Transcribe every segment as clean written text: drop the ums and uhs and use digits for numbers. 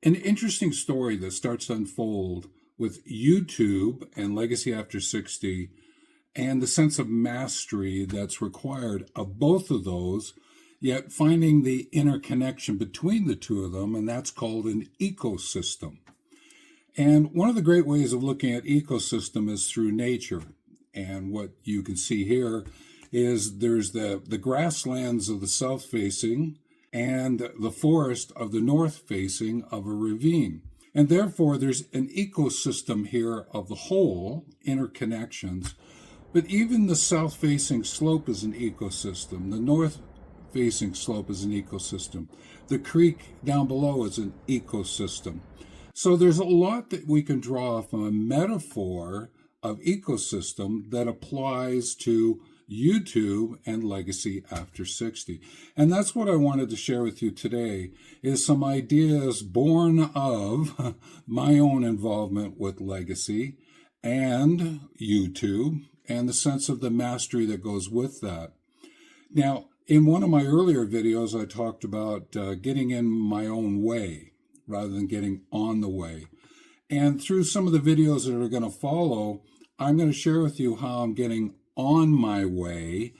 An interesting story that starts to unfold with YouTube and Legacy After 60 and the sense of mastery that's required of both of those, yet finding the interconnection between the two of them, and that's called an ecosystem. And one of the great ways of looking at ecosystem is through nature. And what you can see here is there's the grasslands of the south-facing and the forest of the north-facing of a ravine. And therefore, there's an ecosystem here of the whole, interconnections. But even the south-facing slope is an ecosystem. The north-facing slope is an ecosystem. The creek down below is an ecosystem. So there's a lot that we can draw from a metaphor of ecosystem that applies to YouTube and Legacy After 60. And that's what I wanted to share with you today, is some ideas born of my own involvement with Legacy and YouTube and the sense of the mastery that goes with that. Now, in one of my earlier videos, I talked about getting in my own way rather than getting on the way. And through some of the videos that are going to follow, I'm going to share with you how I'm getting on my way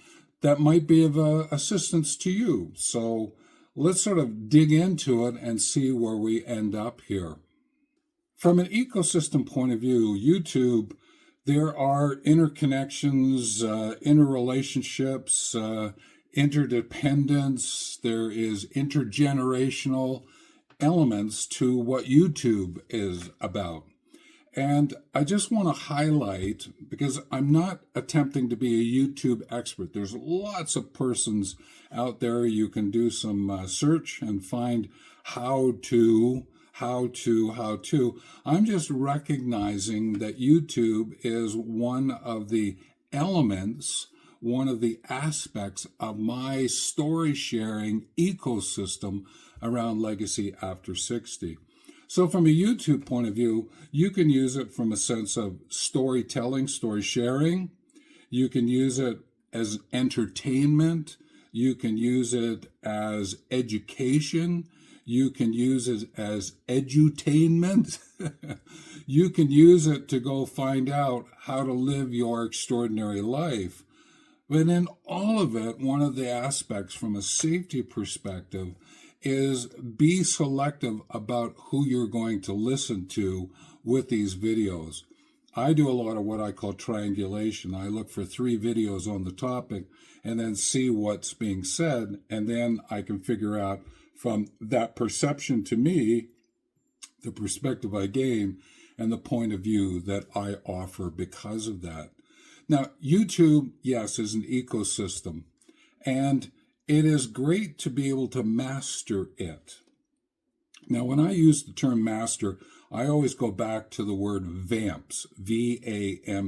that might be of assistance to you. So let's sort of dig into it and see where we end up here. From an ecosystem point of view, YouTube, there are interconnections, interrelationships, interdependence. There is intergenerational elements to what YouTube is about. And I just want to highlight, because I'm not attempting to be a YouTube expert. There's lots of persons out there. You can do some search and find how to. I'm just recognizing that YouTube is one of the elements, one of the aspects of my story sharing ecosystem around Legacy After 60. So from a YouTube point of view, you can use it from a sense of storytelling, story sharing. You can use it as entertainment. You can use it as education. You can use it as edutainment. You can use it to go find out how to live your extraordinary life. But in all of it, one of the aspects from a safety perspective is be selective about who you're going to listen to with these videos. I do a lot of what I call triangulation. I look for 3 videos on the topic and then see what's being said, and then I can figure out from that perception to me, the perspective I gain, and the point of view that I offer because of that. Now, YouTube, yes, is an ecosystem, and it is great to be able to master it. Now, when I use the term master, I always go back to the word VAMPS, V-A-M-P-S.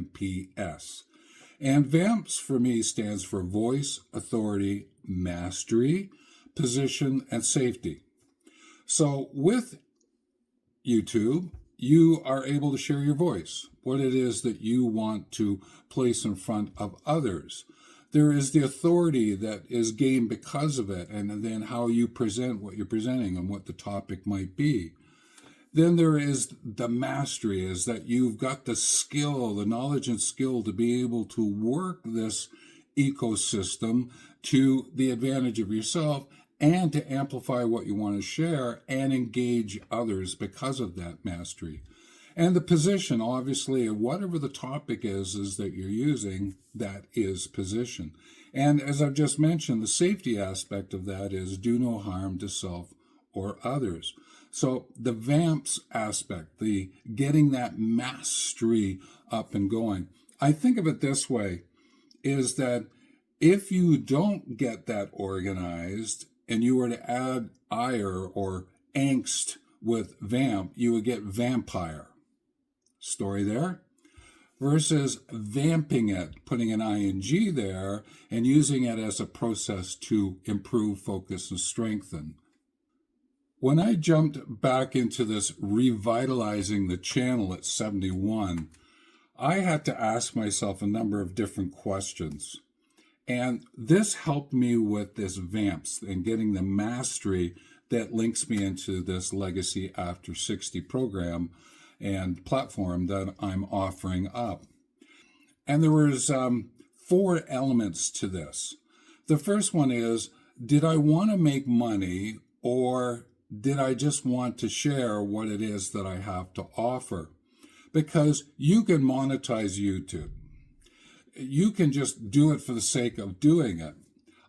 And VAMPS for me stands for voice, authority, mastery, position, and safety. So with YouTube, you are able to share your voice, what it is that you want to place in front of others. There is the authority that is gained because of it, and then how you present what you're presenting and what the topic might be. Then there is the mastery, is that you've got the skill, the knowledge and skill to be able to work this ecosystem to the advantage of yourself and to amplify what you want to share and engage others because of that mastery. And the position, obviously, whatever the topic is that you're using, that is position. And as I've just mentioned, the safety aspect of that is do no harm to self or others. So the VAMPS aspect, the getting that mastery up and going, I think of it this way, is that if you don't get that organized and you were to add ire or angst with vamp, you would get vampire. Story there, versus vamping it, putting an ing there and using it as a process to improve, focus, and strengthen. When I jumped back into this revitalizing the channel at 71, I had to ask myself a number of different questions. And this helped me with this VAMPS and getting the mastery that links me into this Legacy After 60 program and platform that I'm offering up. And there was 4 elements to this. The first one is, did I want to make money, or did I just want to share what it is that I have to offer? Because you can monetize YouTube. You can just do it for the sake of doing it.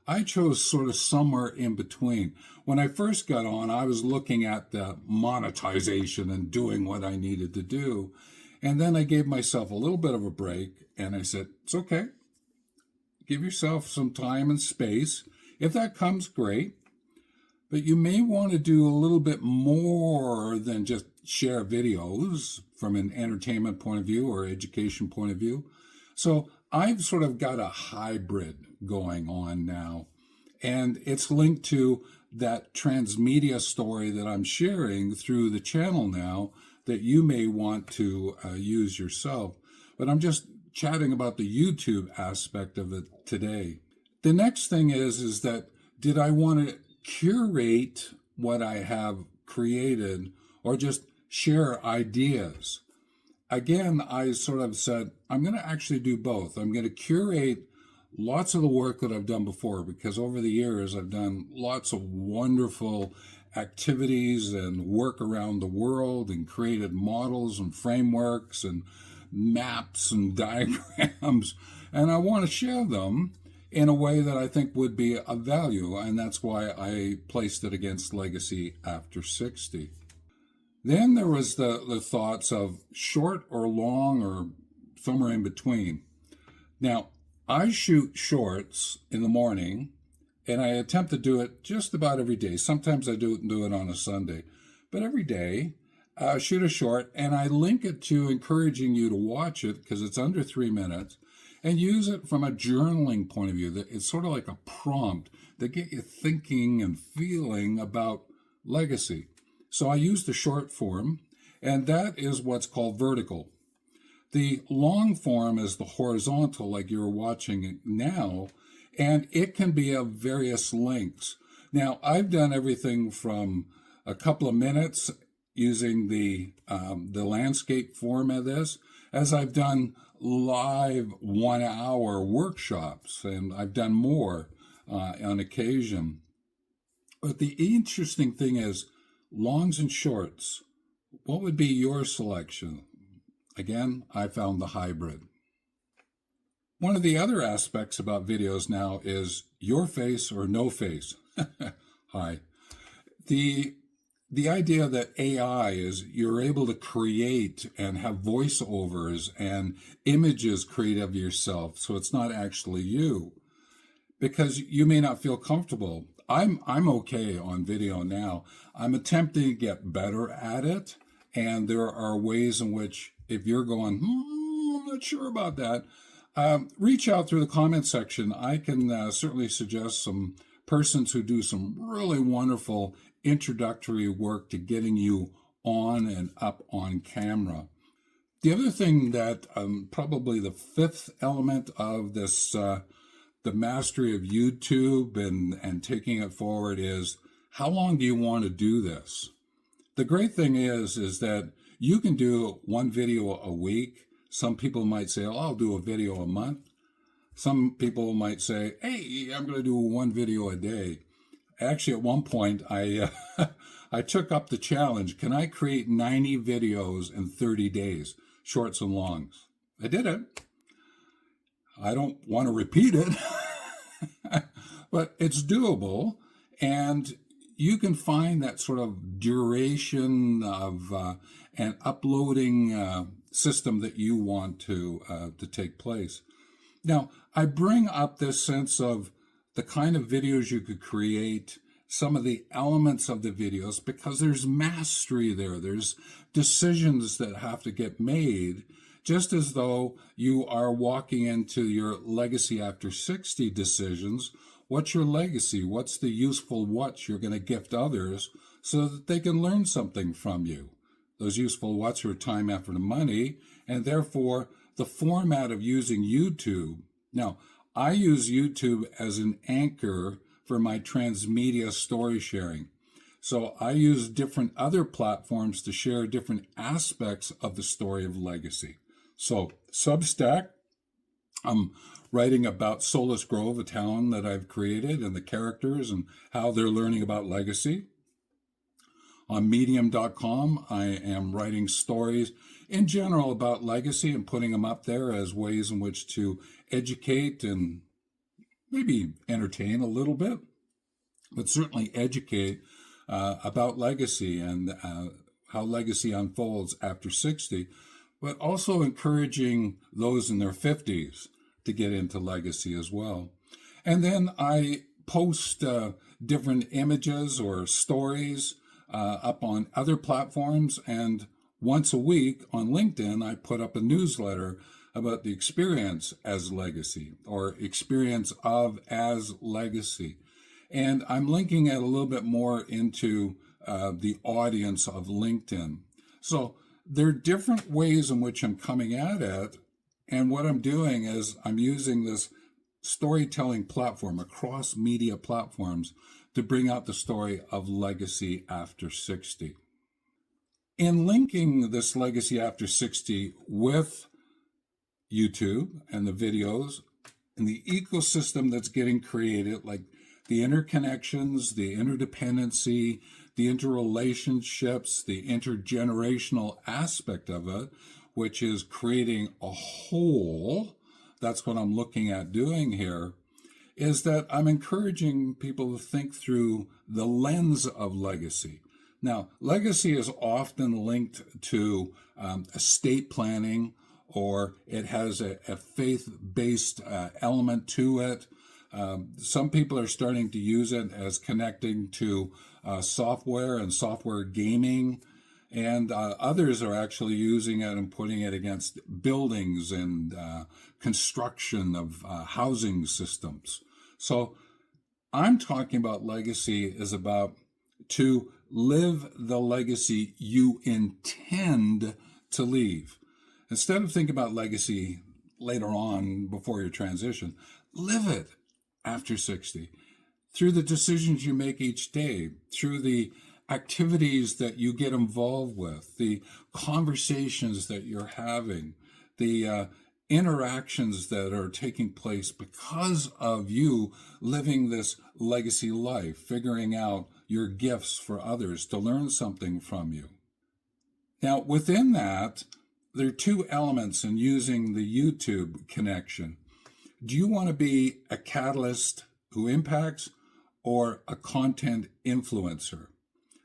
I chose sort of somewhere in between. When I first got on, I was looking at the monetization and doing what I needed to do. And then I gave myself a little bit of a break, and I said, it's okay. Give yourself some time and space. If that comes, great. But you may want to do a little bit more than just share videos from an entertainment point of view or education point of view. So I've sort of got a hybrid going on now, and it's linked to that transmedia story that I'm sharing through the channel now that you may want to use yourself. But I'm just chatting about the YouTube aspect of it today. The next thing is that did I want to curate what I have created or just share ideas? Again, I sort of said, I'm going to actually do both. I'm going to curate lots of the work that I've done before, because over the years I've done lots of wonderful activities and work around the world and created models and frameworks and maps and diagrams, and I want to share them in a way that I think would be of value, and that's why I placed it against Legacy After 60. Then there was the thoughts of short or long or somewhere in between. Now, I shoot shorts in the morning, and I attempt to do it just about every day. Sometimes I do it on a Sunday, but every day shoot a short, and I link it to encouraging you to watch it because it's under 3 minutes, and use it from a journaling point of view. That it's sort of like a prompt that get you thinking and feeling about legacy. So I use the short form, and that is what's called vertical. The long form is the horizontal, like you're watching it now, and it can be of various lengths. Now, I've done everything from a couple of minutes using the landscape form of this, as I've done live 1 hour workshops, and I've done more on occasion. But the interesting thing is, longs and shorts, what would be your selection? Again, I found the hybrid. One of the other aspects about videos now is your face or no face. Hi. The idea that AI is you're able to create and have voiceovers and images create of yourself, so it's not actually you, because you may not feel comfortable. I'm okay on video now. I'm attempting to get better at it, and there are ways in which if you're going, I'm not sure about that, reach out through the comment section. I can certainly suggest some persons who do some really wonderful introductory work to getting you on and up on camera. The other thing that probably the 5th element of this, the mastery of YouTube and taking it forward is, how long do you want to do this? The great thing is that you can do 1 video a week. Some people might say, oh, I'll do a video a month. Some people might say, hey, I'm going to do 1 video a day. Actually, at one point, I took up the challenge. Can I create 90 videos in 30 days, shorts and longs? I did it. I don't want to repeat it, but it's doable. And you can find that sort of duration of an uploading system that you want to take place. Now, I bring up this sense of the kind of videos you could create, some of the elements of the videos, because there's mastery there. There's decisions that have to get made, just as though you are walking into your Legacy After 60 decisions. What's your legacy? What's the useful what you're going to gift others so that they can learn something from you? Those useful what's are time, effort, and money, and therefore the format of using YouTube. Now, I use YouTube as an anchor for my transmedia story sharing. So I use different other platforms to share different aspects of the story of legacy. So Substack, I'm writing about Solace Grove, a town that I've created, and the characters and how they're learning about legacy. On medium.com, I am writing stories in general about legacy and putting them up there as ways in which to educate and maybe entertain a little bit, but certainly educate about legacy and how legacy unfolds after 60, but also encouraging those in their 50s to get into legacy as well. And then I post different images or stories up on other platforms, and once a week on LinkedIn, I put up a newsletter about the experience as legacy or experience of as legacy. And I'm linking it a little bit more into the audience of LinkedIn. So there are different ways in which I'm coming at it. And what I'm doing is I'm using this storytelling platform across media platforms to bring out the story of legacy after 60. In linking this legacy after 60 with YouTube and the videos and the ecosystem that's getting created, like the interconnections, the interdependency, the interrelationships, the intergenerational aspect of it, which is creating a whole, that's what I'm looking at doing here, is that I'm encouraging people to think through the lens of legacy. Now, legacy is often linked to estate planning, or it has a faith-based element to it. Some people are starting to use it as connecting to software and software gaming, and others are actually using it and putting it against buildings and construction of housing systems. So I'm talking about legacy is about to live the legacy you intend to leave. Instead of thinking about legacy later on before your transition, live it after 60 through the decisions you make each day, through the activities that you get involved with, the conversations that you're having, the interactions that are taking place because of you living this legacy life, figuring out your gifts for others to learn something from you. Now, within that, there are two elements in using the YouTube connection. Do you want to be a catalyst who impacts or a content influencer?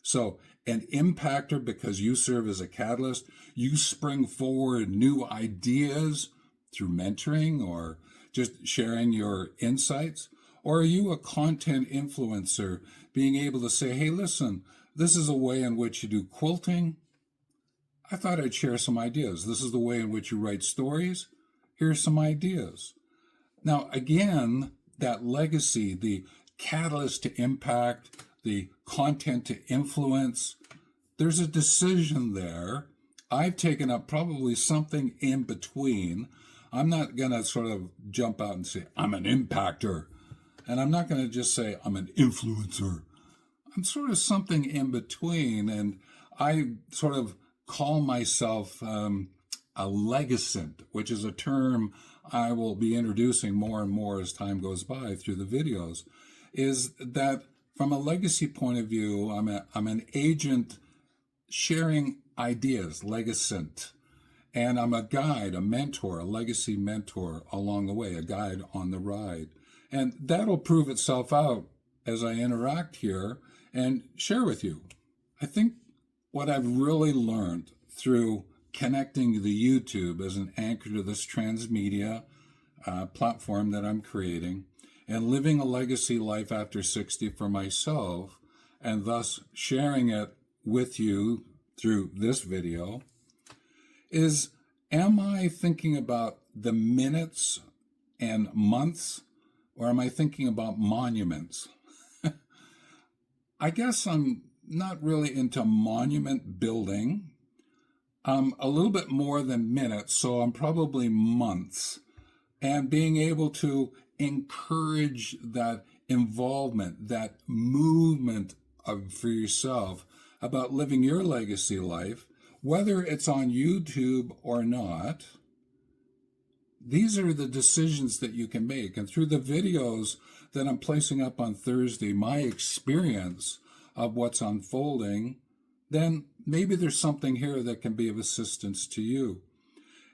So an impactor because you serve as a catalyst, you spring forward new ideas through mentoring or just sharing your insights? Or are you a content influencer being able to say, hey, listen, this is a way in which you do quilting. I thought I'd share some ideas. This is the way in which you write stories. Here's some ideas. Now, again, that legacy, the catalyst to impact, the content to influence, there's a decision there. I've taken up probably something in between. I'm not going to sort of jump out and say, I'm an impactor. And I'm not going to just say, I'm an influencer. I'm sort of something in between. And I sort of call myself a legacant, which is a term I will be introducing more and more as time goes by through the videos, is that from a legacy point of view, I'm an agent sharing ideas, legacant. And I'm a guide, a mentor, a legacy mentor along the way, a guide on the ride. And that'll prove itself out as I interact here and share with you. I think what I've really learned through connecting the YouTube as an anchor to this transmedia platform that I'm creating and living a legacy life after 60 for myself and thus sharing it with you through this video is, am I thinking about the minutes and months, or am I thinking about monuments? I guess I'm not really into monument building. A little bit more than minutes, so I'm probably months. And being able to encourage that involvement, that movement for yourself about living your legacy life, whether it's on YouTube or not. These are the decisions that you can make. And through the videos that I'm placing up on Thursday, my experience of what's unfolding, then maybe there's something here that can be of assistance to you.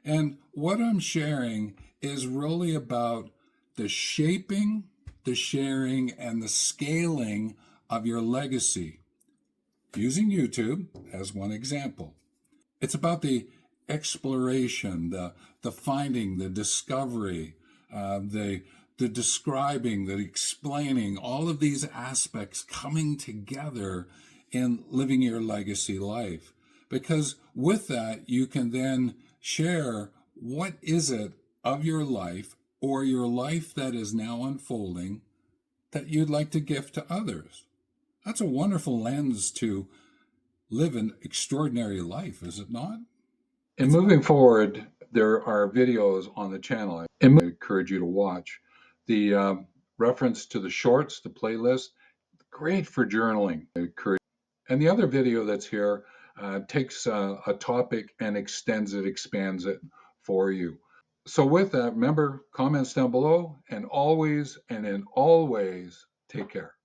And what I'm sharing is really about the shaping, the sharing, and the scaling of your legacy, using YouTube as one example. It's about the exploration, the finding, the discovery, the describing, the explaining, all of these aspects coming together in living your legacy life. Because with that, you can then share what is it of your life or your life that is now unfolding that you'd like to gift to others. That's a wonderful lens to live an extraordinary life, is it not? And moving forward, there are videos on the channel I encourage you to watch. The reference to the shorts, the playlist, great for journaling. And the other video that's here takes a topic and extends it, expands it for you. So with that, remember, comments down below, and always and in all ways, take care.